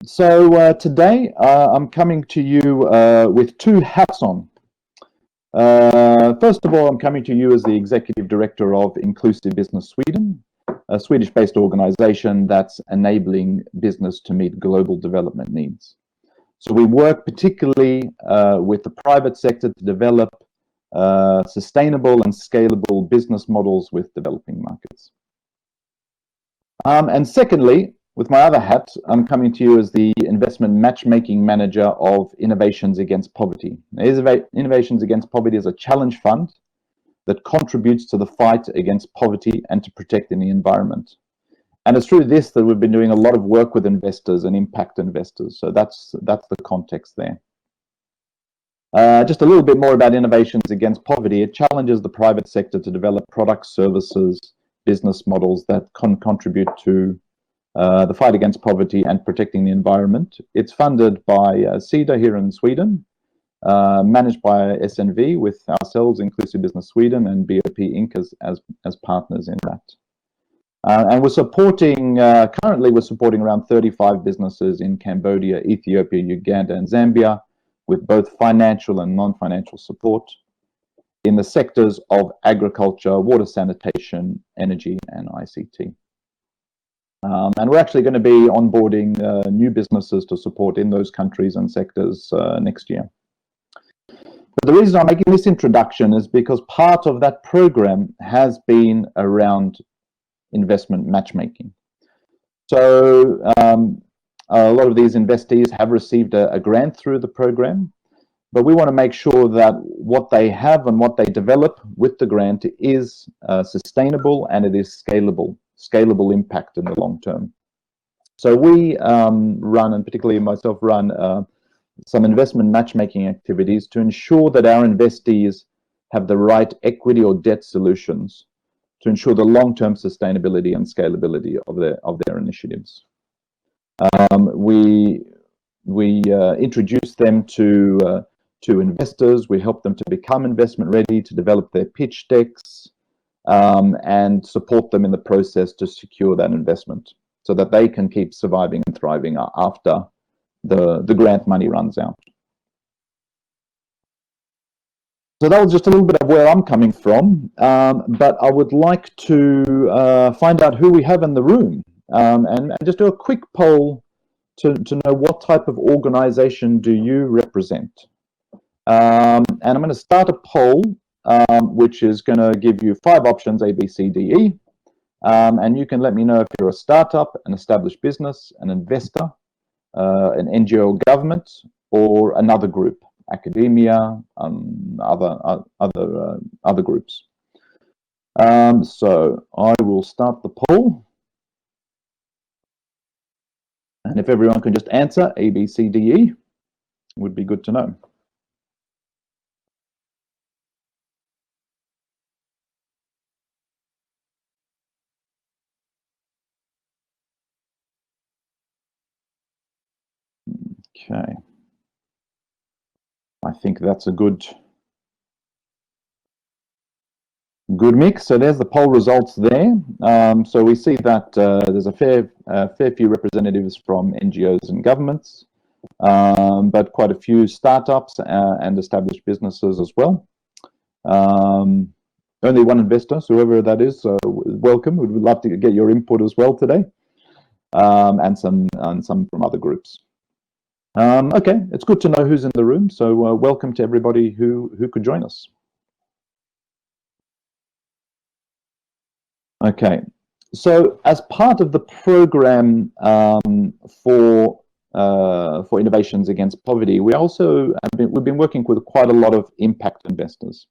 Today I'm coming to you with two hats on. First of all, I'm coming to you as the Executive Director of Inclusive Business Sweden, a Swedish-based organization that's enabling business to meet global development needs. So we work particularly with the private sector to develop sustainable and scalable business models with developing markets. And secondly, with my other hat, I'm coming to you as the investment matchmaking manager of Innovations Against Poverty. Innovations Against Poverty is a challenge fund that contributes to the fight against poverty and to protecting the environment. And it's through this that we've been doing a lot of work with investors and impact investors. So that's the context there. Just a little bit more about Innovations Against Poverty. It challenges the private sector to develop products, services, business models that can contribute to the fight against poverty and protecting the environment. It's funded by SIDA here in Sweden, managed by SNV with ourselves, Inclusive Business Sweden, and Bopinc as partners in that. And we're supporting, currently we're supporting around 35 businesses in Cambodia, Ethiopia, Uganda, and Zambia with both financial and non-financial support in the sectors of agriculture, water sanitation, energy, and ICT. And we're actually going to be onboarding new businesses to support in those countries and sectors next year. But the reason I'm making this introduction is because part of that program has been around investment matchmaking. So a lot of these investees have received a grant through the program, but we want to make sure that what they have and what they develop with the grant is sustainable and it is scalable impact in the long term. So we run, and particularly myself run, some investment matchmaking activities to ensure that our investees have the right equity or debt solutions to ensure the long-term sustainability and scalability of their initiatives. We introduce them to investors. We help them to become investment ready, to develop their pitch decks, and support them in the process to secure that investment so that they can keep surviving and thriving after the grant money runs out. So that was just a little bit of where I'm coming from, but I would like to find out who we have in the room and just do a quick poll to know what type of organization do you represent. And I'm going to start a poll which is going to give you 5 options, A, B, C, D, E. And you can let me know if you're a startup, an established business, an investor, an NGO, government, or another group, academia, other groups. So I will start the poll. And if everyone can just answer A, B, C, D, E, would be good to know. Okay, I think that's a good mix. So there's the poll results there. So we see that there's a fair few representatives from NGOs and governments, but quite a few startups and established businesses as well. Only one investor, so whoever that is, welcome. We'd love to get your input as well today, and some from other groups. Okay, it's good to know who's in the room. So welcome to everybody who could join us. Okay, so as part of the program for Innovations Against Poverty, we've been working with quite a lot of impact investors.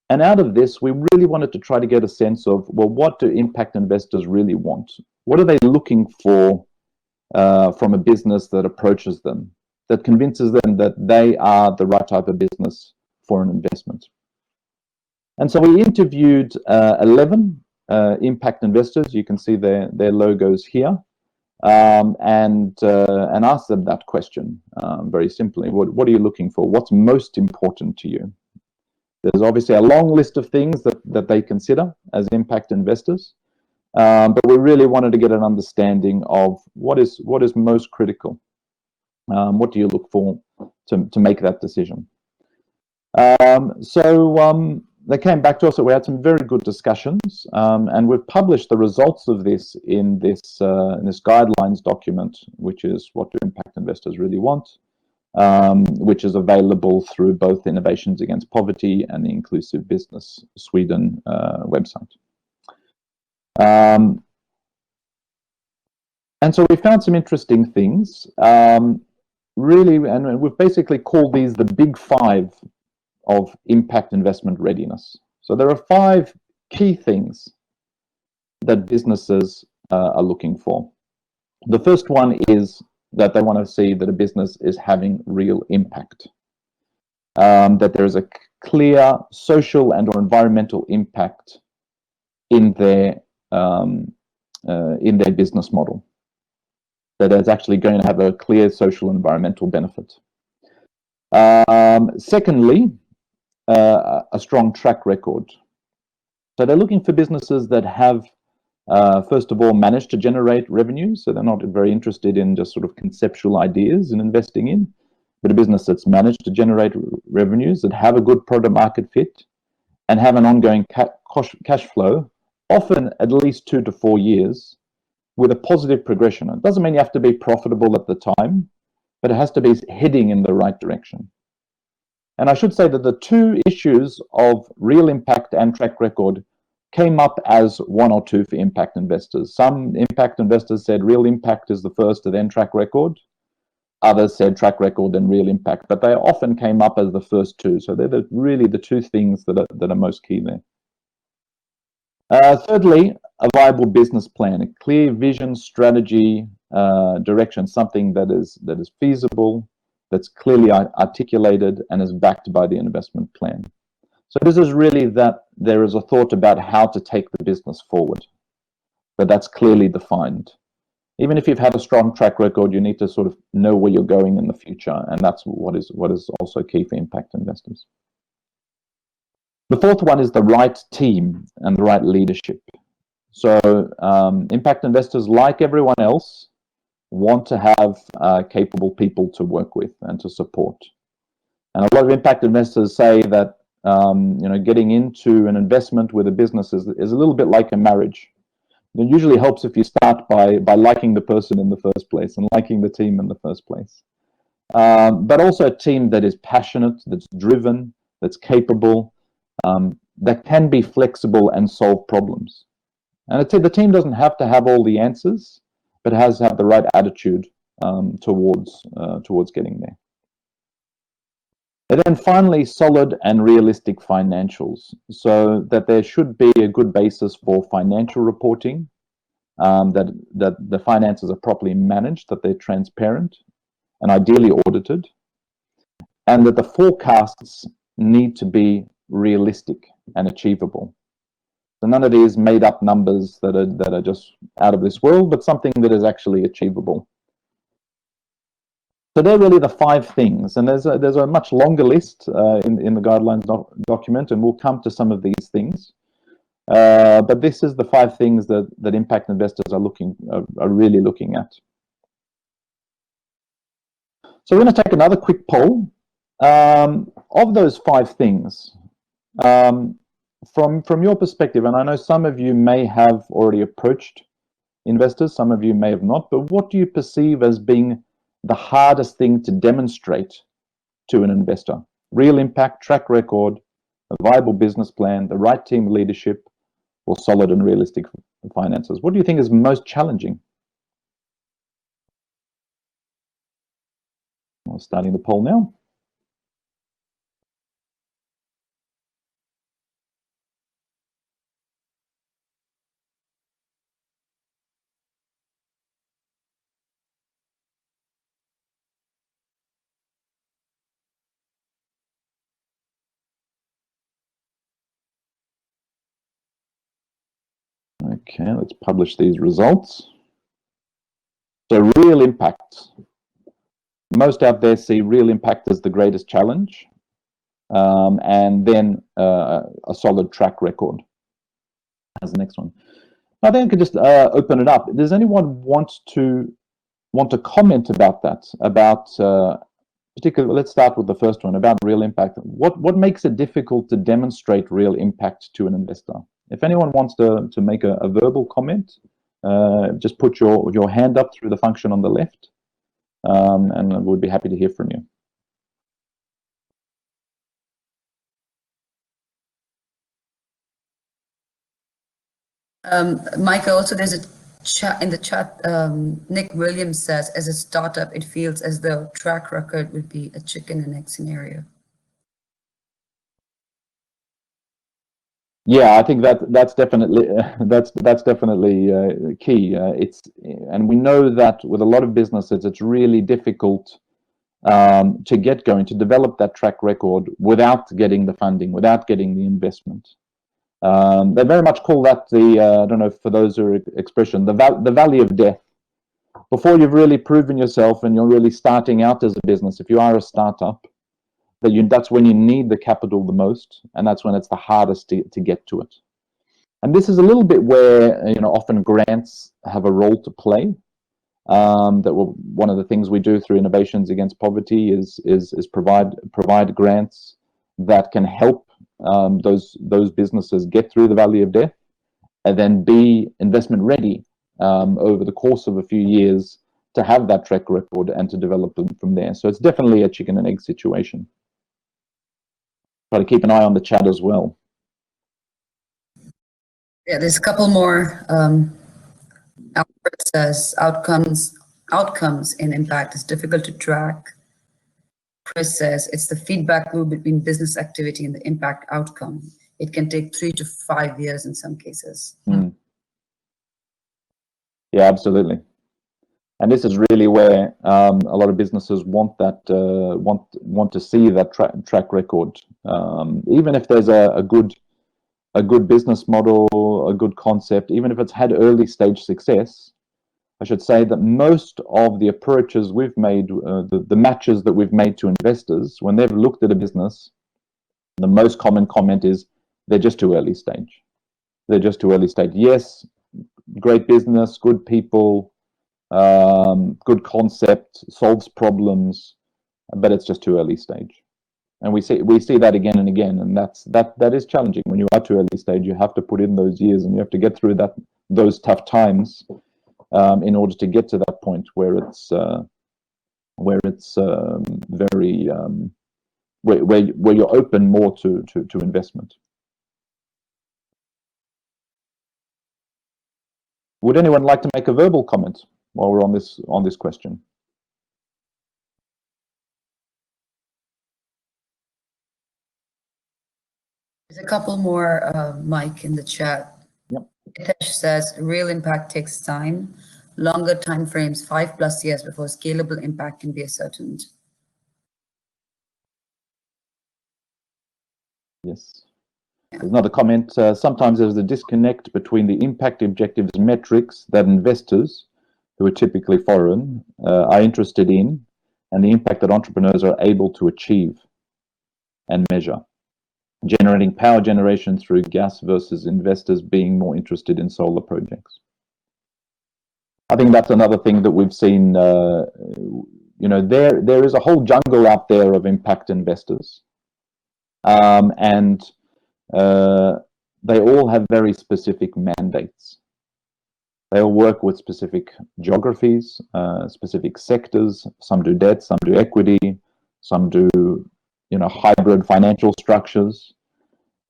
And out of this, we really wanted to try to get a sense of, well, what do impact investors really want? What are they looking for from a business that approaches them, that convinces them that they are the right type of business for an investment? And so we interviewed 11 impact investors. You can see their logos here, and asked them that question very simply. What are you looking for? What's most important to you? There's obviously a long list of things that they consider as impact investors. But we really wanted to get an understanding of what is most critical. What do you look for to make that decision? They came back to us, so we had some very good discussions, and we've published the results of this in this guidelines document, which is what do impact investors really want, which is available through both Innovations Against Poverty and the Inclusive Business Sweden website. And so we found some interesting things, really, and we've basically called these the big five of impact investment readiness. So there are 5 key things that businesses are looking for. The first one is that they want to see that a business is having real impact, that there is a clear social and or environmental impact in their business model, that is actually going to have a clear social and environmental benefit. Secondly, a strong track record. So they're looking for businesses that have, first of all, managed to generate revenue. So they're not very interested in just sort of conceptual ideas in investing in, but a business that's managed to generate revenues, that have a good product market fit, and have an ongoing cash flow, often at least 2 to 4 years, with a positive progression. It doesn't mean you have to be profitable at the time, but it has to be heading in the right direction. And I should say that the 2 issues of real impact and track record came up as 1 or 2 for impact investors. Some impact investors said real impact is the first and then track record. Others said track record and real impact, but they often came up as the first 2. So they're really the 2 things that are most key there. Thirdly, a viable business plan, a clear vision, strategy, direction, something that is feasible, that's clearly articulated and is backed by the investment plan. So this is really that there is a thought about how to take the business forward, but that's clearly defined. Even if you've had a strong track record, you need to sort of know where you're going in the future, and that's what is also key for impact investors. The fourth one is the right team and the right leadership. So impact investors, like everyone else, want to have capable people to work with and to support. And a lot of impact investors say that getting into an investment with a business is a little bit like a marriage. It usually helps if you start by liking the person in the first place and liking the team in the first place. But also a team that is passionate, that's driven, that's capable, that can be flexible and solve problems. And I'd say the team doesn't have to have all the answers, but has to have the right attitude towards getting there. And then finally, solid and realistic financials, so that there should be a good basis for financial reporting, that the finances are properly managed, that they're transparent and ideally audited, and that the forecasts need to be realistic and achievable. So none of these made up numbers that are just out of this world, but something that is actually achievable. So they're really the 5 things, and there's a much longer list in the guidelines document, and we'll come to some of these things. But this is the 5 things that impact investors are really looking at. So we're going to take another quick poll of those 5 things. From your perspective, and I know some of you may have already approached investors, some of you may have not, but what do you perceive as being the hardest thing to demonstrate to an investor? Real impact, track record, a viable business plan, the right team leadership, or solid and realistic finances? What do you think is most challenging? I'm starting the poll now. Okay, let's publish these results. So real impact. Most out there see real impact as the greatest challenge, and then a solid track record as the next one. I think I could just open it up. Does anyone want to comment about that? About particularly, let's start with the first one about real impact. What makes it difficult to demonstrate real impact to an investor? If anyone wants to make a verbal comment, just put your hand up through the function on the left, and we'd be happy to hear from you. Micah, also there's a chat in the chat. Nick Williams says, as a startup, it feels as though track record would be a chicken and egg scenario. Yeah, I think that's definitely that's definitely key. And we know that with a lot of businesses, it's really difficult to get going, to develop that track record without getting the funding, without getting the investment. They very much call that the I don't know for those who are expression the valley of death. Before you've really proven yourself and you're really starting out as a business, if you are a startup, that's when you need the capital the most, and that's when it's the hardest to get to it. And this is a little bit where often grants have a role to play. One of the things we do through Innovations Against Poverty is provide grants that can help those businesses get through the valley of death and then be investment ready over the course of a few years to have that track record and to develop them from there. So it's definitely a chicken and egg situation. Try to keep an eye on the chat as well. Yeah, there's a couple more. Alfred says outcomes in impact is difficult to track. Chris says it's the feedback loop between business activity and the impact outcome. It can take 3 to 5 years in some cases. Yeah, absolutely. And this is really where a lot of businesses want that want to see that track record. Even if there's a good business model, a good concept, even if it's had early stage success, I should say that most of the approaches we've made, the matches that we've made to investors, when they've looked at a business, the most common comment is they're just too early stage. They're just too early stage. Yes, great business, good people, good concept, solves problems, but it's just too early stage. And we see that again and again, and that is challenging. When you are too early stage, you have to put in those years, and you have to get through those tough times in order to get to that point where it's very where you're open more to investment. Would anyone like to make a verbal comment while we're on this question? There's a couple more, Mike, in the chat. Yep. Hitesh says real impact takes time, longer time frames, 5+ years before scalable impact can be ascertained. Yes. There's another comment. Sometimes there's a disconnect between the impact objectives metrics that investors, who are typically foreign, are interested in, and the impact that entrepreneurs are able to achieve and measure. Generating power generation through gas versus investors being more interested in solar projects. I think that's another thing that we've seen. There is a whole jungle out there of impact investors, and they all have very specific mandates. They all work with specific geographies, specific sectors. Some do debt, some do equity, some do hybrid financial structures,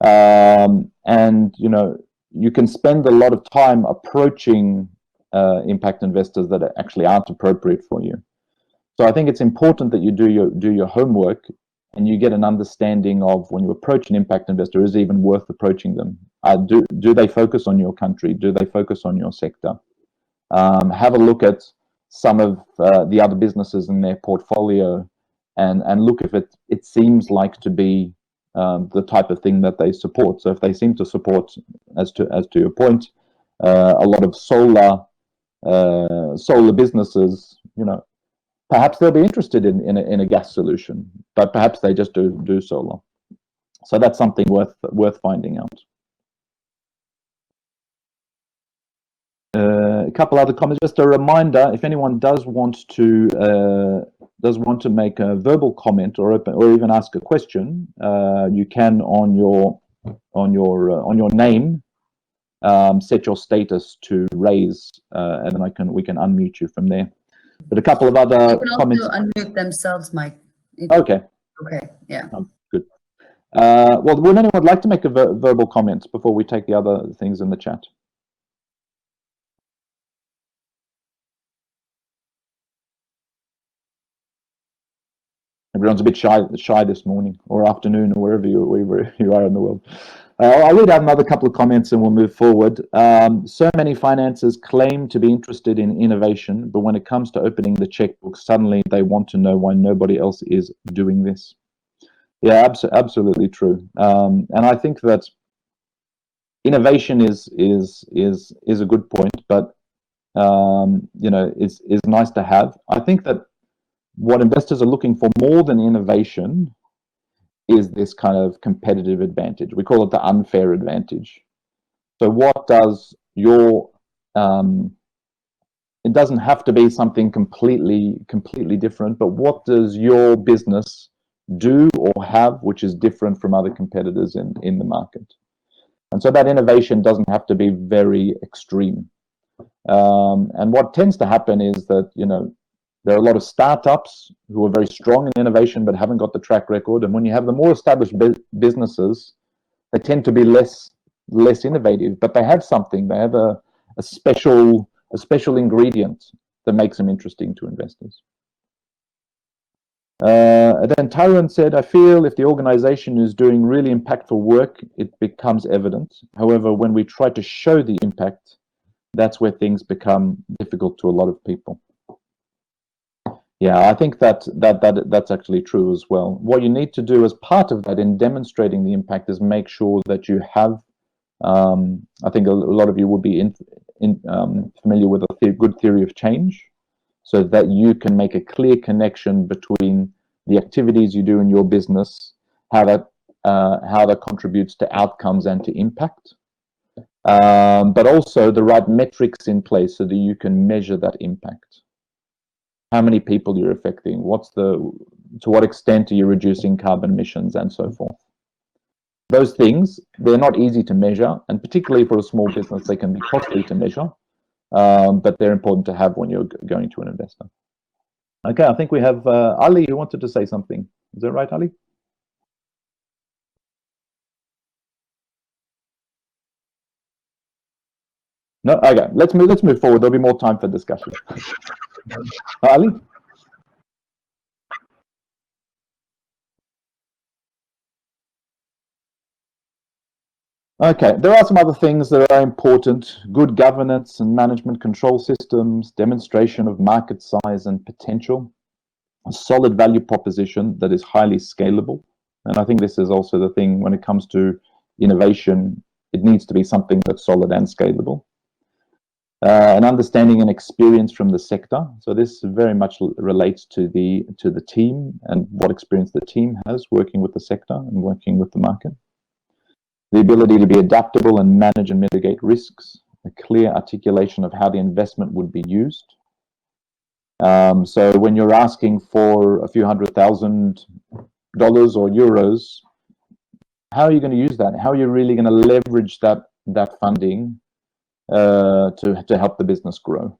and you can spend a lot of time approaching impact investors that actually aren't appropriate for you. So I think it's important that you do your homework and you get an understanding of, when you approach an impact investor, is it even worth approaching them? Do they focus on your country? Do they focus on your sector? Have a look at some of the other businesses in their portfolio and look if it seems like to be the type of thing that they support. So if they seem to support, as to your point, a lot of solar businesses, perhaps they'll be interested in a gas solution, but perhaps they just do solar. So that's something worth finding out. A couple other comments. Just a reminder: if anyone does want to make a verbal comment or even ask a question, you can on your name set your status to raise, and then we can unmute you from there. But a couple of other comments. Also unmute themselves, Mike. Okay. Okay. Yeah. Good. Well, would anyone like to make a verbal comment before we take the other things in the chat? Everyone's a bit shy this morning or afternoon or wherever you are in the world. I'll read out another couple of comments and we'll move forward. So many financiers claim to be interested in innovation, but when it comes to opening the checkbook, suddenly they want to know why nobody else is doing this. Yeah, absolutely true. And I think that innovation is a good point, but is nice to have. I think that what investors are looking for more than innovation is this kind of competitive advantage. We call it the unfair advantage. So what does your it doesn't have to be something completely different, but what does your business do or have which is different from other competitors in the market? And so that innovation doesn't have to be very extreme. And what tends to happen is that, there are a lot of startups who are very strong in innovation but haven't got the track record. And when you have the more established businesses, they tend to be less innovative, but they have something. They have a special ingredient that makes them interesting to investors. Then Tyrone said, I feel if the organization is doing really impactful work, it becomes evident. However, when we try to show the impact, that's where things become difficult to a lot of people. Yeah, I think that's actually true as well. What you need to do as part of that in demonstrating the impact is make sure that you have, I think a lot of you would be familiar with a good theory of change, so that you can make a clear connection between the activities you do in your business, how that contributes to outcomes and to impact, but also the right metrics in place so that you can measure that impact. How many people you're affecting, to what extent are you reducing carbon emissions, and so forth. Those things, they're not easy to measure, and particularly for a small business, they can be costly to measure, but they're important to have when you're going to an investor. Okay, I think we have Ali who wanted to say something. Is that right, Ali? No? Okay, let's move forward. There'll be more time for discussion. Ali? Okay, there are some other things that are important. Good governance and management control systems, demonstration of market size and potential, a solid value proposition that is highly scalable. And I think this is also the thing when it comes to innovation, it needs to be something that's solid and scalable. An understanding and experience from the sector. So this very much relates to the team and what experience the team has working with the sector and working with the market. The ability to be adaptable and manage and mitigate risks, a clear articulation of how the investment would be used. So when you're asking for a few $100,000 or euros, how are you going to use that? How are you really going to leverage that funding to help the business grow?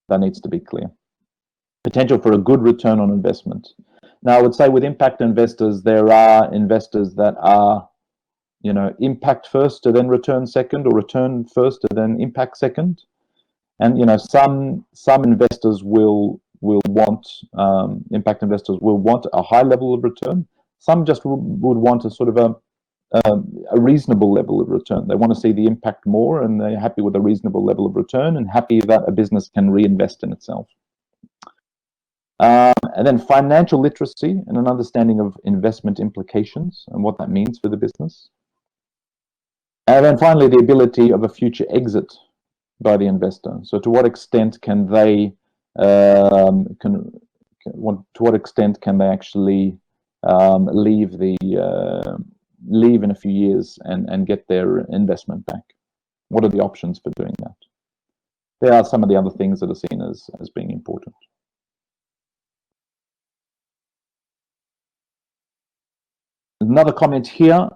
That needs to be clear. Potential for a good return on investment. Now, I would say with impact investors, there are investors that are impact first to then return second, or return first to then impact second. And some investors will want, impact investors will want a high level of return. Some just would want a sort of a reasonable level of return. They want to see the impact more, and they're happy with a reasonable level of return and happy that a business can reinvest in itself. And then financial literacy and an understanding of investment implications and what that means for the business. And then finally, the ability of a future exit by the investor. So to what extent can they actually leave in a few years and get their investment back? What are the options for doing that? there are some of the other things that are seen as being important. Another comment here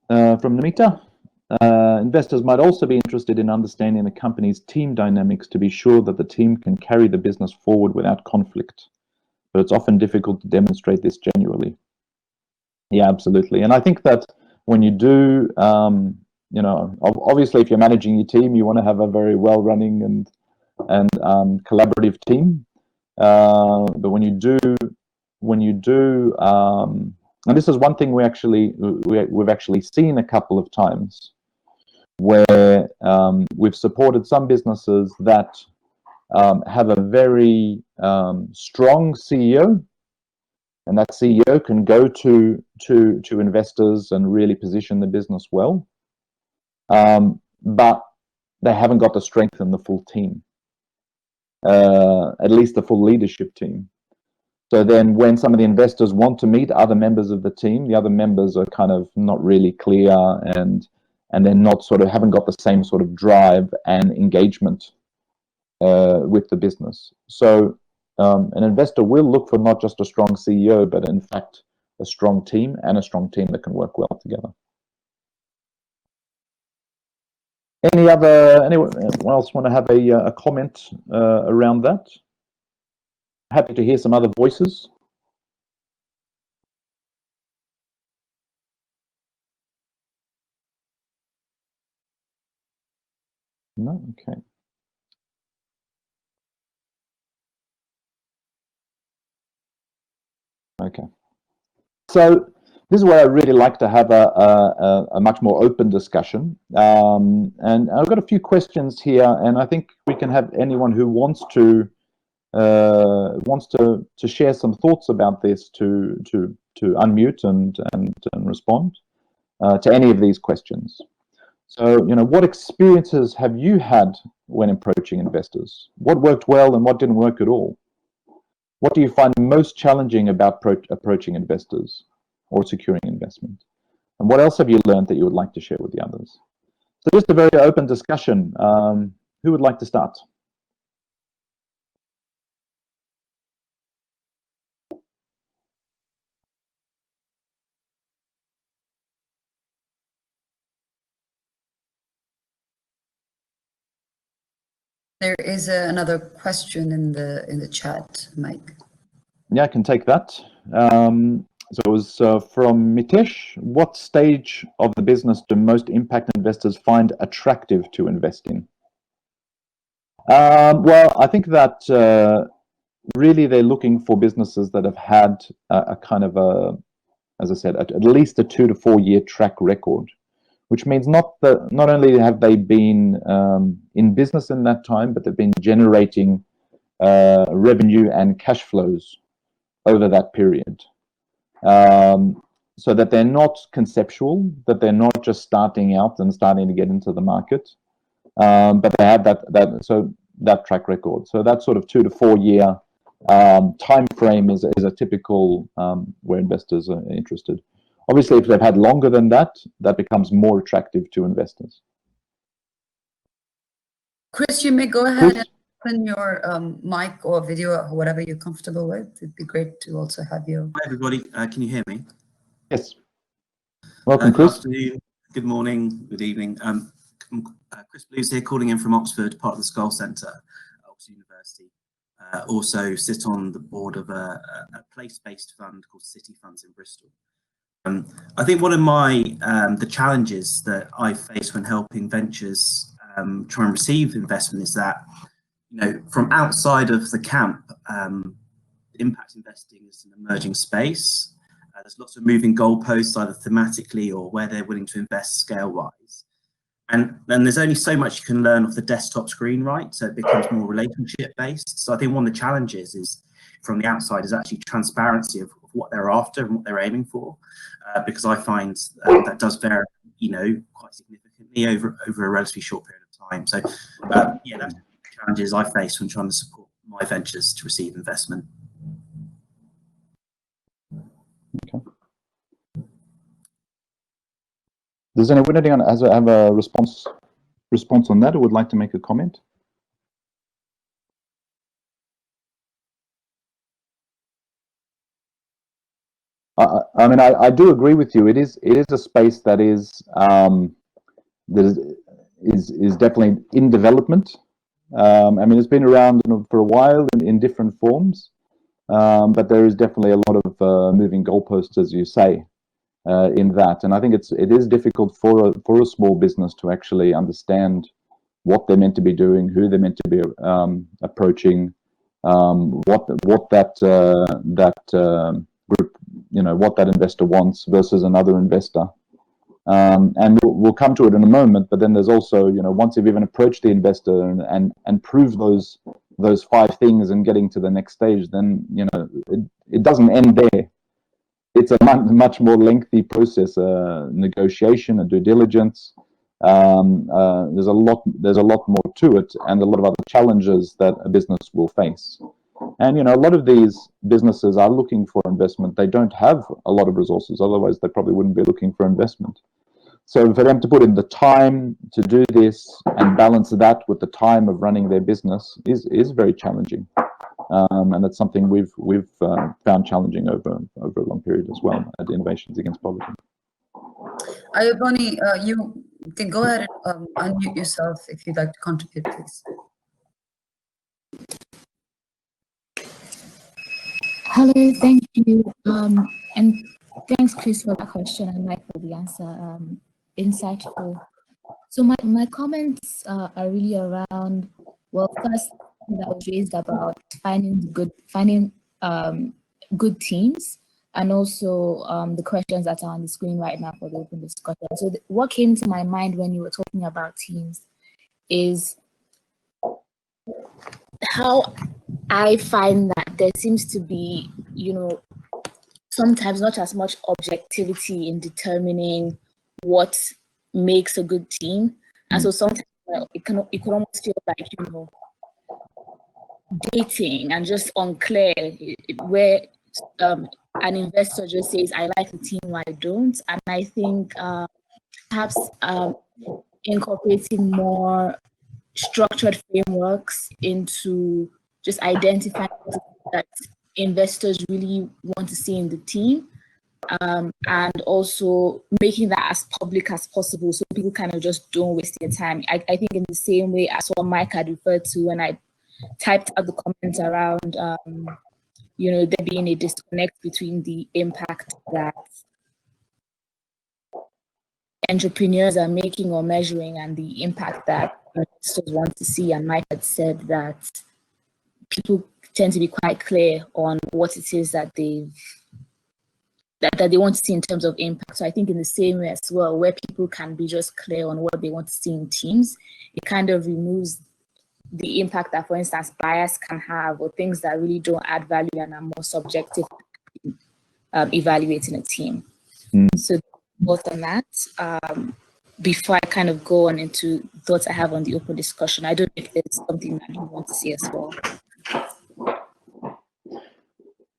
from Namita. Investors might also be interested in understanding the company's team dynamics to be sure that the team can carry the business forward without conflict, but it's often difficult to demonstrate this genuinely. Yeah, absolutely. And I think that when you do, you know, obviously if you're managing your team, you want to have a very well-running and collaborative team. But when you do, and this is one thing we've actually seen a couple of times, where we've supported some businesses that have a very strong CEO, and that CEO can go to investors and really position the business well, but they haven't got the strength in the full team, at least the full leadership team. So then when some of the investors want to meet other members of the team, the other members are kind of not really clear, and they're not haven't got the same sort of drive and engagement with the business. So an investor will look for not just a strong CEO, but in fact a strong team, and a strong team that can work well together. Anyone else want to have a comment around that? Happy to hear some other voices. No? Okay. Okay. So this is where I really like to have a much more open discussion. And I've got a few questions here, and I think we can have anyone who wants to share some thoughts about this to unmute and respond to any of these questions. So, you know, what experiences have you had when approaching investors? What worked well and what didn't work at all? What do you find most challenging about approaching investors or securing investment? And what else have you learned that you would like to share with the others? So just a very open discussion. Who would like to start? There is another question in the chat, Mike. Yeah, I can take that. So it was from Mitesh. What stage of the business do most impact investors find attractive to invest in? Well, I think that really they're looking for businesses that have had a kind of as I said, at least a 2 to 4 year track record, which means not only have they been in business in that time, but they've been generating revenue and cash flows over that period. So that they're not conceptual, that they're not just starting out and starting to get into the market, but they have that track record. So that sort of 2 to 4 year time frame is a typical where investors are interested. Obviously, if they've had longer than that, that becomes more attractive to investors. Chris, you may go ahead and open your mic or video or whatever you're comfortable with. It'd be great to also have you. Hi everybody, can you hear me? Yes. Welcome, Chris. Good afternoon, good morning, good evening. Chris Blues here, calling in from Oxford, part of the Skull Centre at Oxford University. Also sit on the board of a place-based fund called City Funds in Bristol. I think one of the challenges that I face when helping ventures try and receive investment is that, you know, from outside of the camp, impact investing is an emerging space. There's lots of moving goalposts, either thematically or where they're willing to invest scale-wise. And then there's only so much you can learn off the desktop screen, right? So it becomes more relationship-based. So I think one of the challenges is, from the outside, is actually transparency of what they're after and what they're aiming for, because I find that does vary, you know, quite significantly over a relatively short period of time. So yeah, that's the challenges I face when trying to support my ventures to receive investment. Okay. Does anyone have a response on that, or would like to make a comment? I mean, I do agree with you. It is a space that is definitely in development. I mean, it's been around for a while in different forms, but there is definitely a lot of moving goalposts, as you say, in that. And I think it is difficult for a small business to actually understand what they're meant to be doing, who they're meant to be approaching, what that group, what that investor wants versus another investor. And we'll come to it in a moment, but then there's also, once you've even approached the investor and proved those 5 things and getting to the next stage, then, it doesn't end there. It's a much more lengthy process, negotiation and due diligence. There's a lot more to it, and a lot of other challenges that a business will face. And a lot of these businesses are looking for investment. They don't have a lot of resources, otherwise they probably wouldn't be looking for investment. So for them to put in the time to do this and balance that with the time of running their business is very challenging. And that's something we've found challenging over a long period as well at Innovations Against Poverty. Ayoboni, you can go ahead and unmute yourself if you'd like to contribute, please. Hello, thank you. And thanks, Chris, for that question, and Mike for the answer. Insightful. So my comments are really around, well, first that was raised about finding good teams, and also the questions that are on the screen right now for the open discussion. So what came to my mind when you were talking about teams is how I find that there seems to be, sometimes not as much objectivity in determining what makes a good team. And so sometimes it could almost feel like, dating and just unclear, where an investor just says, I like the team or I don't. And I think perhaps incorporating more structured frameworks into just identifying that investors really want to see in the team, and also making that as public as possible so people kind of just don't waste their time. I think in the same way as what Mike had referred to when I typed out the comments around, there being a disconnect between the impact that entrepreneurs are making or measuring and the impact that investors want to see. And Mike had said that people tend to be quite clear on what it is that they want to see in terms of impact. So I think in the same way as well, where people can be just clear on what they want to see in teams, it kind of removes the impact that, for instance, bias can have, or things that really don't add value and are more subjective evaluating a team. So both on that. Before I kind of go on into thoughts I have on the open discussion, I don't know if there's something that you want to see as well.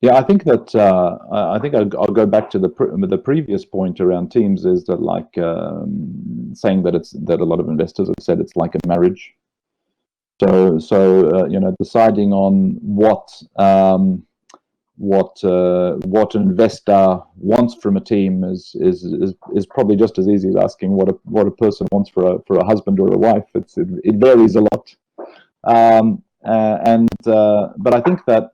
Yeah, I think that I'll go back to the previous point around teams, is that saying that a lot of investors have said it's like a marriage. So deciding on what an investor wants from a team is probably just as easy as asking what a person wants for a husband or a wife. It varies a lot, but I think that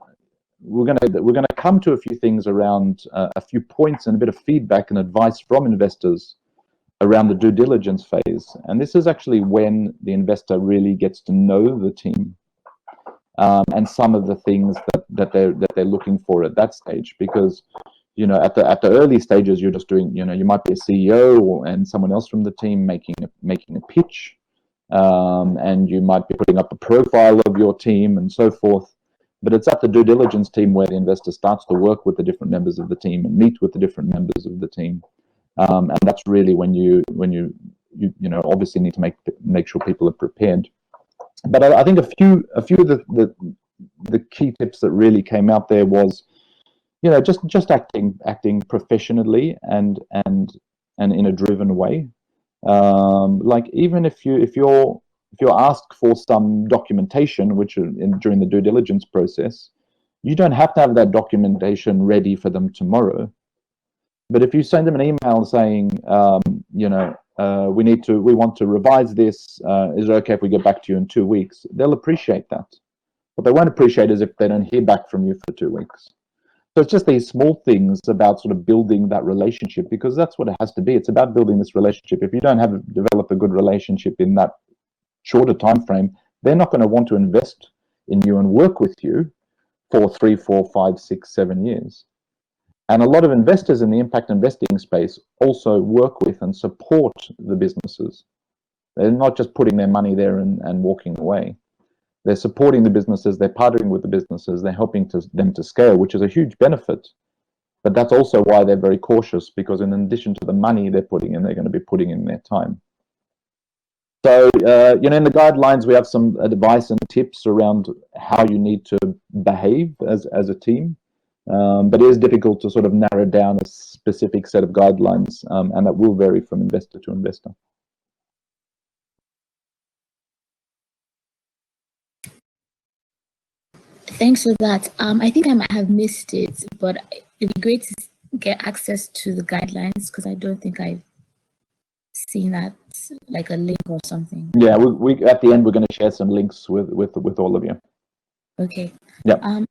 we're gonna come to a few things around a few points and a bit of feedback and advice from investors around the due diligence phase. And this is actually when the investor really gets to know the team, and some of the things that they're looking for at that stage. Because at the early stages, you're just doing, you might be a CEO and someone else from the team making a pitch, and you might be putting up a profile of your team and so forth. But it's at the due diligence team where the investor starts to work with the different members of the team and meet with the different members of the team. And that's really when you obviously need to make sure people are prepared. But I think a few of the key tips that really came out there was, just acting professionally and in a driven way. Like even if you're asked for some documentation, which during the due diligence process, you don't have to have that documentation ready for them tomorrow. But if you send them an email saying, you know, we want to revise this, is it okay if we get back to you in 2 weeks? They'll appreciate that. What they won't appreciate is if they don't hear back from you for 2 weeks. So it's just these small things about sort of building that relationship, because that's what it has to be. It's about building this relationship. If you don't develop a good relationship in that shorter time frame, they're not going to want to invest in you and work with you for 3, 4, 5, 6, 7 years. And a lot of investors in the impact investing space also work with and support the businesses. They're not just putting their money there and walking away. They're supporting the businesses, they're partnering with the businesses, they're helping them to scale, which is a huge benefit. But that's also why they're very cautious, because in addition to the money they're putting in, they're going to be putting in their time. So, you know, in the guidelines, we have some advice and tips around how you need to behave as a team. But it is difficult to sort of narrow down a specific set of guidelines, and that will vary from investor to investor. Thanks for that. I think I might have missed it, but it'd be great to get access to the guidelines, because I don't think I've seen that, like a link or something. Yeah, we at the end we're going to share some links with all of you. Okay. Yeah.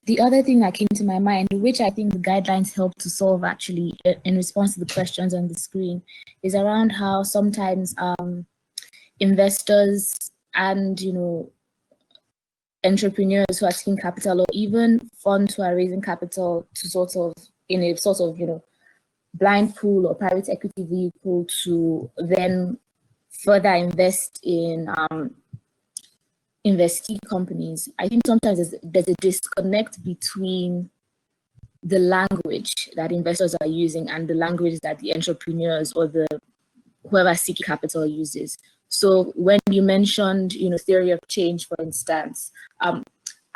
The other thing that came to my mind, which I think the guidelines help to solve actually in response to the questions on the screen, is around how sometimes investors and, you know, entrepreneurs who are seeking capital, or even funds who are raising capital to sort of, in a sort of, you know, blind pool or private equity vehicle to then further invest in investee companies. I think sometimes there's a disconnect between the language that investors are using and the language that the entrepreneurs or the whoever seeking capital uses. So when you mentioned, you know, theory of change, for instance,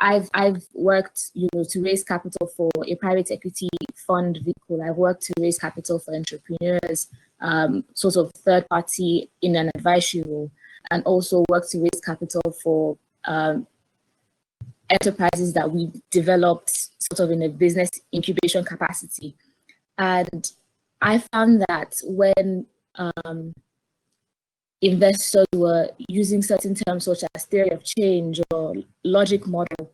I've worked, you know, to raise capital for a private equity fund vehicle. I've worked to raise capital for entrepreneurs, sort of third party in an advisory role, and also worked to raise capital for enterprises that we developed sort of in a business incubation capacity. And I found that when investors were using certain terms such as theory of change or logic model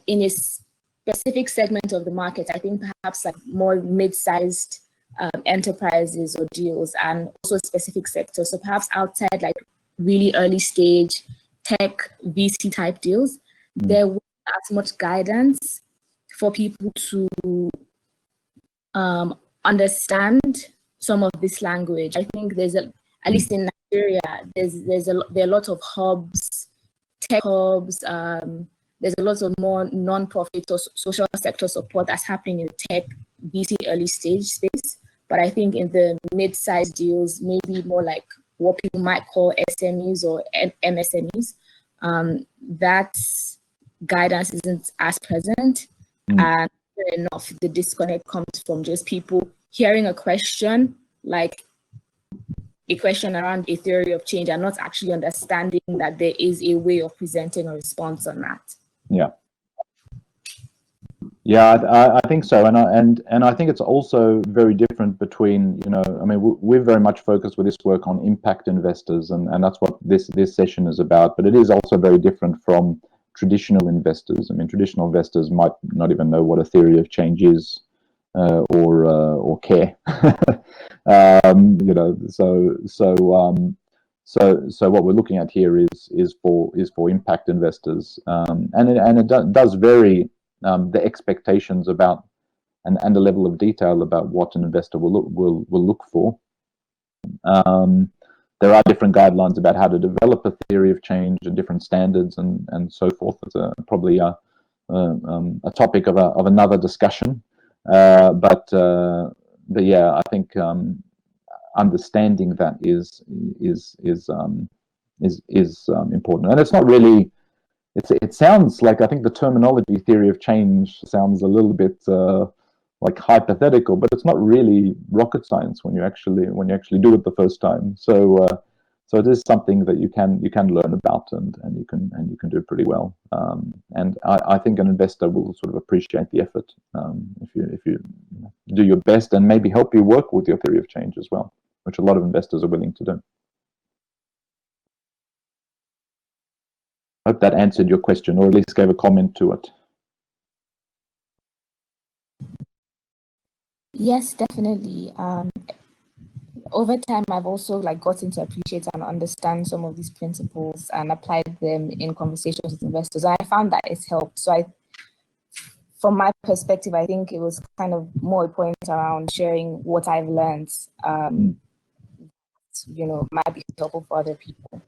in a specific segment of the market, I think perhaps like more mid-sized enterprises or deals, and also specific sectors. So perhaps outside like really early stage tech VC type deals, there wasn't as much guidance for people to understand some of this language. I think there's at least in Nigeria, there are a lot of hubs, tech hubs. There's a lot of more non-profit or social sector support that's happening in tech VC early stage space. But I think in the mid-sized deals, maybe more like what people might call SMEs or MSMEs, that guidance isn't as present. And enough, the disconnect comes from just people hearing a question, like a question around a theory of change, and not actually understanding that there is a way of presenting a response on that. Yeah, I think so, and I think it's also very different between, you know, I mean, we're very much focused with this work on impact investors, and that's what this session is about. But it is also very different from traditional investors. I mean, traditional investors might not even know what a theory of change is, or care. You know, so what we're looking at here is for impact investors, and it does vary. The expectations about and the level of detail about what an investor will look for. There are different guidelines about how to develop a theory of change and different standards and so forth. It's probably a topic of another discussion. But yeah, I think understanding that is important, and it's not really. It sounds like, I think the terminology theory of change sounds a little bit like hypothetical, but it's not really rocket science when you actually do it the first time. So it is something that you can learn about and you can do pretty well. And I think an investor will sort of appreciate the effort if you do your best and maybe help you work with your theory of change as well, which a lot of investors are willing to do. I hope that answered your question, or at least gave a comment to it. Yes, definitely. Over time, I've also gotten to appreciate and understand some of these principles and applied them in conversations with investors. I found that it's helped. So from my perspective, I think it was kind of more a point around sharing what I've learned, might be helpful for other people.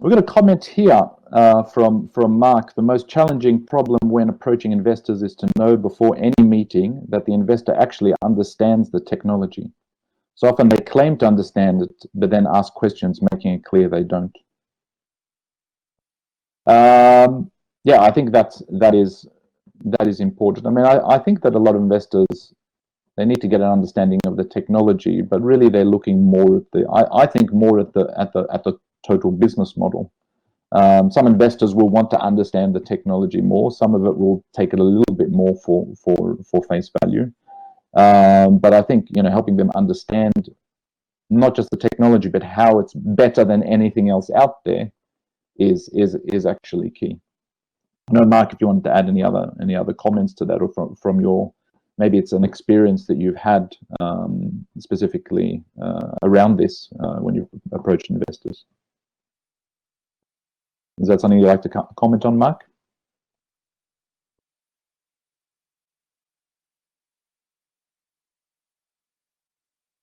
We've got a comment here from Mark. The most challenging problem when approaching investors is to know before any meeting that the investor actually understands the technology. So often they claim to understand it, but then ask questions, making it clear they don't. Yeah, I think that is important. I mean, I think that a lot of investors, they need to get an understanding of the technology, but really they're looking more at I think more at the total business model. Some investors will want to understand the technology more. Some of it will take it a little bit more for face value. But I think helping them understand not just the technology, but how it's better than anything else out there is actually key. I don't know, Mark, if you wanted to add any other comments to that, or from your, maybe it's an experience that you've had specifically around this when you've approached investors. Is that something you'd like to comment on, Mark?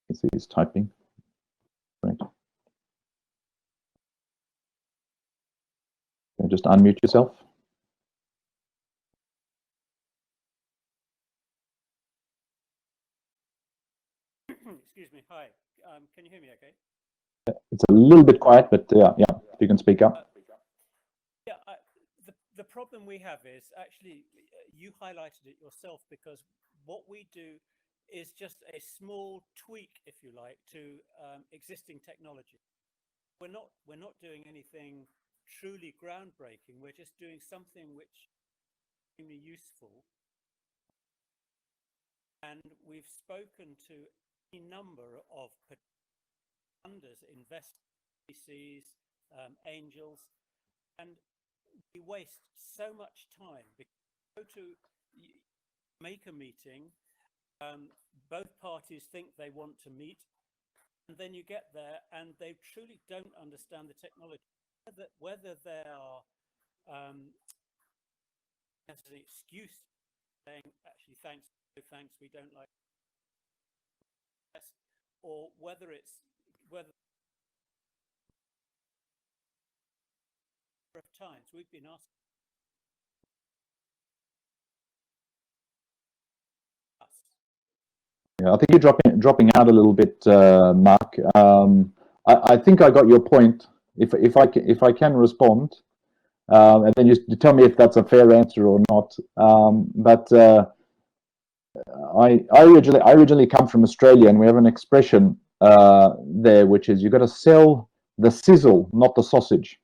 You can see he's typing. Great. Okay, just unmute yourself. Excuse me. Hi. Can you hear me okay? It's a little bit quiet, but yeah, if you can speak up. Yeah, the problem we have is actually, you highlighted it yourself, because what we do is just a small tweak, if you like, to existing technology. We're not doing anything truly groundbreaking. We're just doing something which is extremely useful. And we've spoken to any number of funders, investors, VCs, angels, and we waste so much time because we go to make a meeting, both parties think they want to meet, and then you get there and they truly don't understand the technology, whether they are as an excuse saying actually thanks, we don't like this, or whether of times we've been asked us. Yeah, I think you're dropping out a little bit, Mark. I think I got your point. If I can respond, and then you tell me if that's a fair answer or not. But I originally come from Australia, and we have an expression there, which is you've got to sell the sizzle, not the sausage.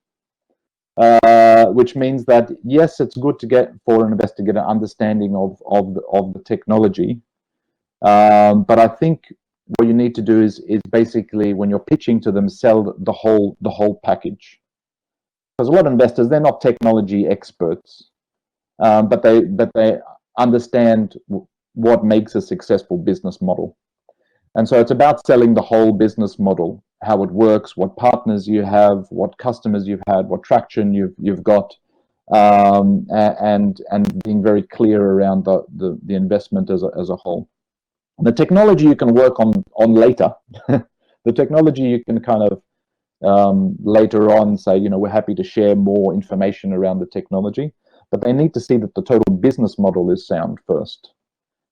Which means that yes, it's good to get for an investor to get an understanding of the technology, but I think what you need to do is basically, when you're pitching to them, sell the whole package. Because a lot of investors, they're not technology experts, but they understand what makes a successful business model. And so it's about selling the whole business model, how it works, what partners you have, what customers you've had, what traction you've got, and being very clear around the investment as a whole. The technology you can work on later. The technology you can kind of later on say, we're happy to share more information around the technology, but they need to see that the total business model is sound first,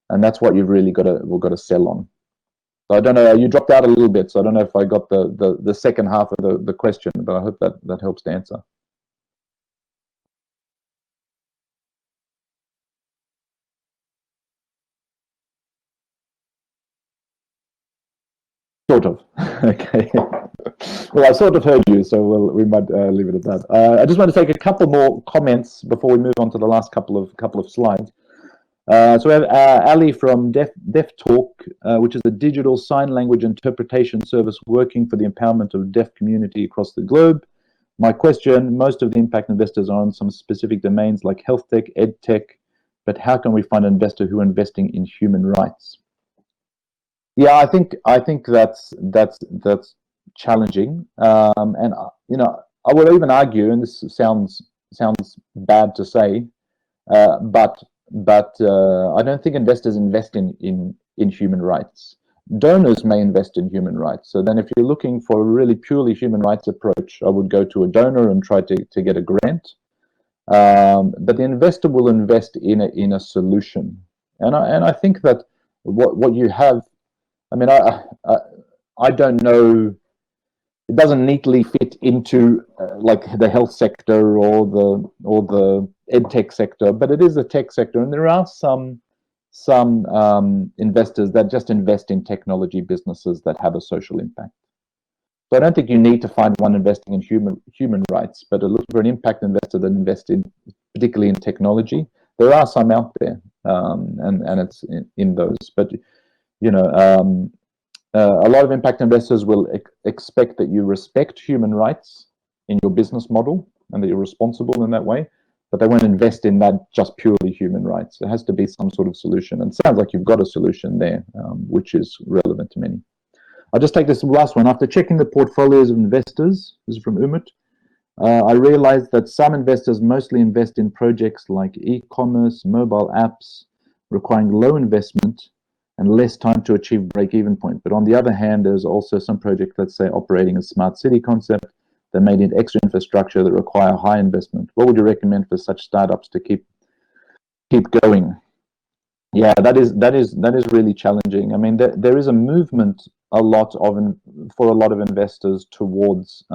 and that's what you've really got to sell on. So I don't know, you dropped out a little bit, so I don't know if I got the second half of the question, but I hope that helps to answer. Sort of. Okay. Well, I sort of heard you, so we might leave it at that. I just want to take a couple more comments before we move on to the last couple of slides. So we have Ali from Deaf Talk, which is a digital sign language interpretation service working for the empowerment of deaf community across the globe. My question: most of the impact investors are on some specific domains like health tech, ed tech, but how can we find an investor who are investing in human rights? Yeah, I think that's challenging, and you know, I would even argue, and this sounds bad to say, but I don't think investors invest in human rights. Donors may invest in human rights. So then, if you're looking for a really purely human rights approach, I would go to a donor and try to get a grant. But the investor will invest in a solution, and I think that what you have. I mean, I don't know. It doesn't neatly fit into like the health sector or the ed tech sector, but it is a tech sector, and there are some investors that just invest in technology businesses that have a social impact. So I don't think you need to find one investing in human rights, but look for an impact investor that invests in particularly in technology. There are some out there, and it's in those, but. You know, a lot of impact investors will expect that you respect human rights in your business model and that you're responsible in that way, but they won't invest in that just purely human rights. There has to be some sort of solution, and it sounds like you've got a solution there, which is relevant to many. I'll just take this last one. After checking the portfolios of investors, this is from Umut, I realized that some investors mostly invest in projects like e-commerce, mobile apps, requiring low investment and less time to achieve break-even point. But on the other hand, there's also some projects, let's say, operating a smart city concept that may need extra infrastructure that require high investment. What would you recommend for such startups to keep going? Yeah, that is really challenging. I mean, there is a movement for a lot of investors towards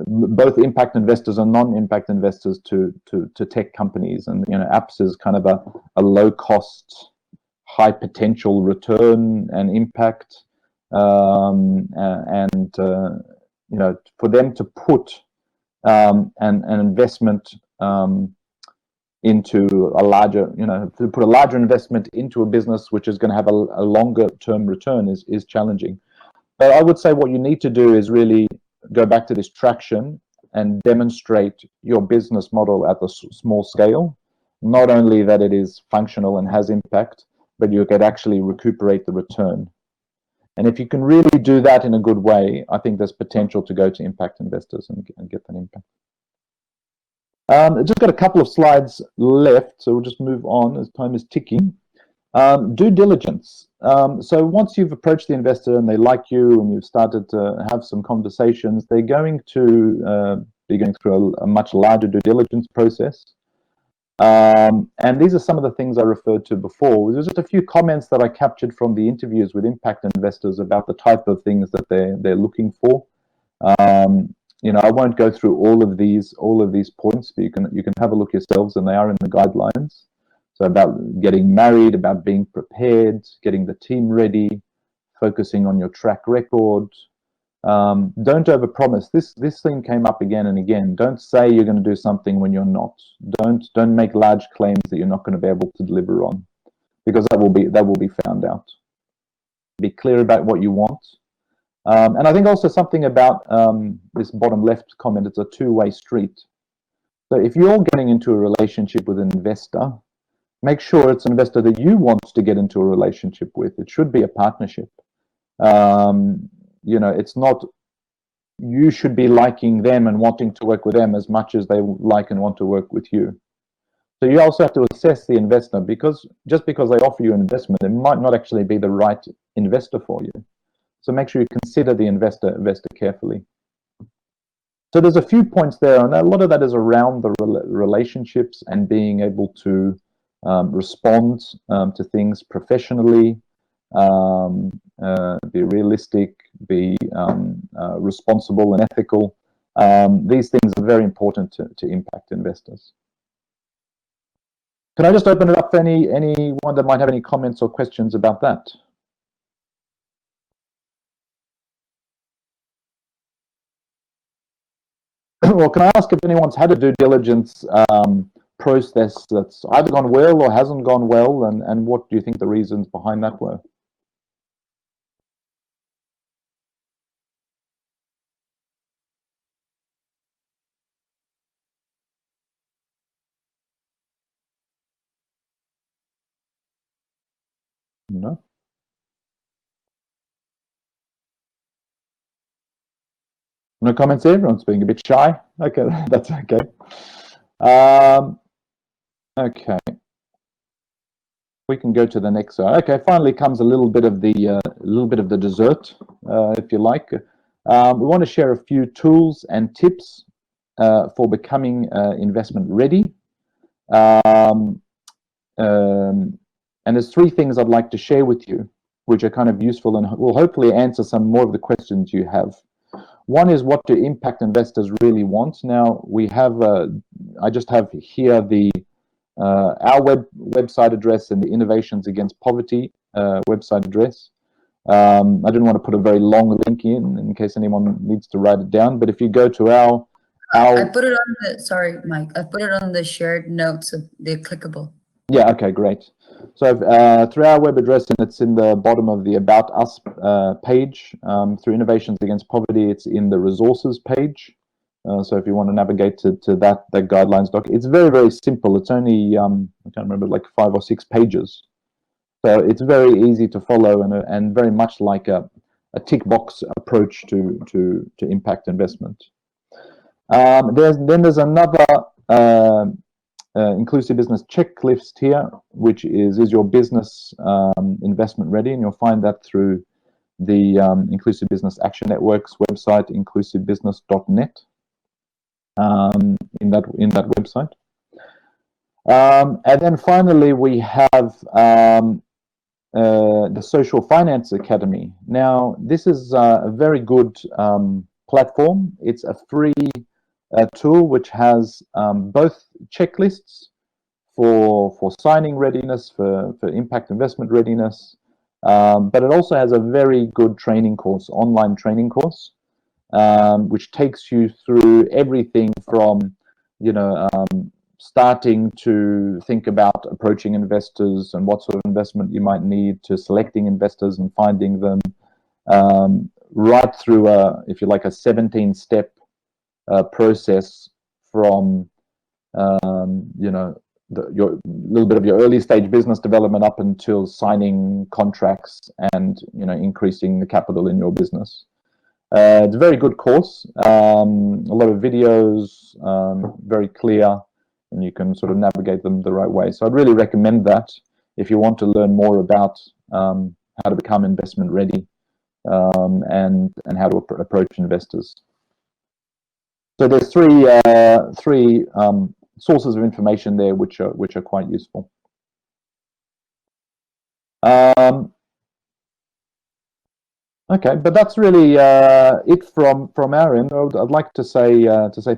both impact investors and non-impact investors to tech companies, and you know, apps is kind of a low cost, high potential return and impact, and you know, for them to put an investment into a larger, you know, to put a larger investment into a business which is going to have a longer term return is challenging. But I would say what you need to do is really go back to this traction and demonstrate your business model at the small scale. Not only that it is functional and has impact, but you could actually recuperate the return. And if you can really do that in a good way, I think there's potential to go to impact investors and get that impact. Just got a couple of slides left, so we'll just move on as time is ticking. Due diligence. So once you've approached the investor and they like you and you've started to have some conversations, they're going to be going through a much larger due diligence process. And these are some of the things I referred to before. There's just a few comments that I captured from the interviews with impact investors about the type of things that they're looking for. You know, I won't go through all of these points, but you can have a look yourselves, and they are in the guidelines. So about getting married, about being prepared, getting the team ready, focusing on your track record. Don't overpromise. This thing came up again and again. Don't say you're going to do something when you're not. Don't make large claims that you're not going to be able to deliver on, because that will be found out. Be clear about what you want. And I think also something about this bottom left comment, it's a two-way street. So if you're getting into a relationship with an investor, make sure it's an investor that you want to get into a relationship with. It should be a partnership. You know, it's not, you should be liking them and wanting to work with them as much as they like and want to work with you. So you also have to assess the investor, because just because they offer you an investment, it might not actually be the right investor for you. So make sure you consider the investor carefully. So there's a few points there, and a lot of that is around the relationships and being able to respond to things professionally, be realistic, be responsible and ethical. These things are very important to impact investors. Can I just open it up for anyone that might have any comments or questions about that? well, can I ask if anyone's had a due diligence process that's either gone well or hasn't gone well, and what do you think the reasons behind that were? No? No comments there? Everyone's being a bit shy. Okay, that's okay. Okay. We can go to the next. Okay, finally comes a little bit of the dessert, if you like. We want to share a few tools and tips for becoming investment ready. And there's three things I'd like to share with you, which are kind of useful and will hopefully answer some more of the questions you have. One is, what do impact investors really want? Now, we have, I just have here our website address and the Innovations Against Poverty website address. I didn't want to put a very long link in case anyone needs to write it down, but if you go to our I put it on the, sorry, Mike, I put it on the shared notes, so they're clickable. Yeah, okay, great. So through our web address, and it's in the bottom of the About Us page. Through Innovations Against Poverty, it's in the Resources page. So if you want to navigate to that guidelines doc, it's very, very simple. It's only, I can't remember, like 5 or 6 pages. So it's very easy to follow and very much like a tick box approach to impact investment. There's another inclusive business checklist here, which is your business investment ready? And you'll find that through the Inclusive Business Action Network's website, inclusivebusiness.net. In that website. And then finally, we have the Social Finance Academy. Now, this is a very good platform. It's a free tool which has both checklists for signing readiness, for impact investment readiness, but it also has a very good training course, online training course, which takes you through everything from, starting to think about approaching investors and what sort of investment you might need, to selecting investors and finding them, right through if you like, a 17-step process from, your little bit of your early stage business development up until signing contracts and increasing the capital in your business. It's a very good course, a lot of videos, very clear, and you can sort of navigate them the right way. So I'd really recommend that if you want to learn more about how to become investment ready, and how to approach investors. So there's three sources of information there which are quite useful. Okay, but that's really it from our end. I'd like to say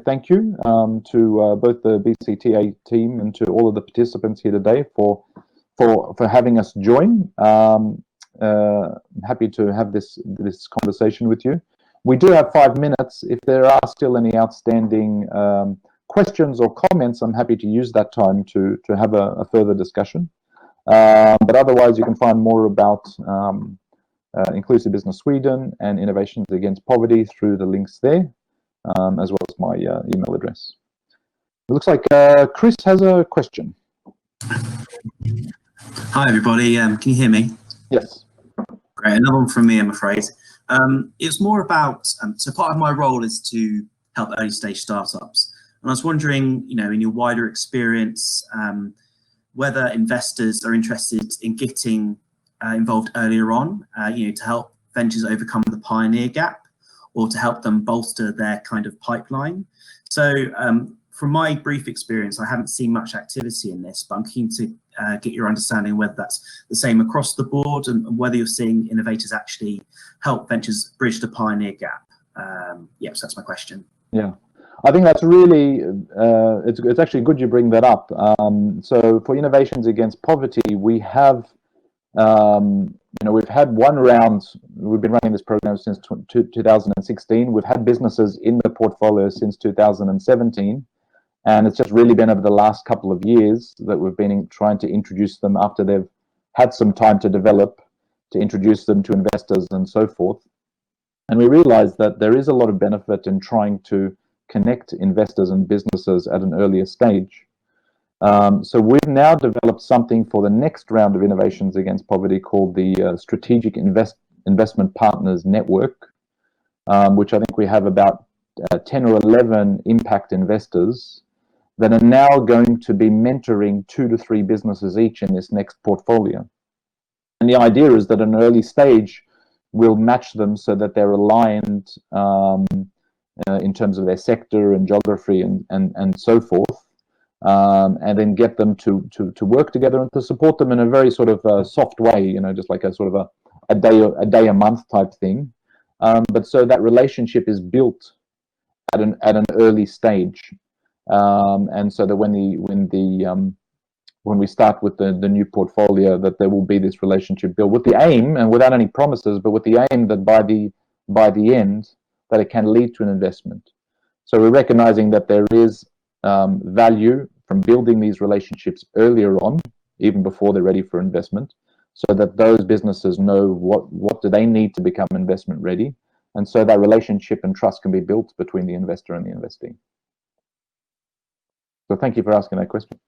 thank you to both the BCTA team and to all of the participants here today for having us join. Happy to have this conversation with you. We do have 5 minutes. If there are still any outstanding questions or comments, I'm happy to use that time to have a further discussion. But otherwise, you can find more about Inclusive Business Sweden and Innovations Against Poverty through the links there, as well as my email address. It looks like Chris has a question. Hi everybody, can you hear me? Yes. Great, another one from me, I'm afraid. It's more about, so part of my role is to help early stage startups. And I was wondering, in your wider experience, whether investors are interested in getting involved earlier on, to help ventures overcome the pioneer gap, or to help them bolster their kind of pipeline. So from my brief experience, I haven't seen much activity in this, but I'm keen to get your understanding whether that's the same across the board, and whether you're seeing innovators actually help ventures bridge the pioneer gap. Yeah, so that's my question. Yeah. I think that's really, it's actually good you bring that up. So for Innovations Against Poverty, we have, we've had one round, we've been running running this program since 2016. We've had businesses in the portfolio since 2017. And it's just really been over the last couple of years that we've been trying to introduce them after they've had some time to develop, to introduce them to investors and so forth. And we realized that there is a lot of benefit in trying to connect investors and businesses at an earlier stage. So we've now developed something for the next round of Innovations Against Poverty called the Strategic Investment Partners Network, which I think we have about 10 or 11 impact investors that are now going to be mentoring 2 to 3 businesses each in this next portfolio. And the idea is that at an early stage, we'll match them so that they're aligned in terms of their sector and geography and so forth, and then get them to work together and to support them in a very sort of soft way, you know, just like a sort of a day a month type thing. But so that relationship is built at an early stage. And so that when we start with the new portfolio, that there will be this relationship built with the aim, and without any promises, but with the aim that by the end, that it can lead to an investment. So we're recognizing that there is value from building these relationships earlier on, even before they're ready for investment, so that those businesses know what do they need to become investment ready, and so that relationship and trust can be built between the investor and the investee. So thank you for asking that question.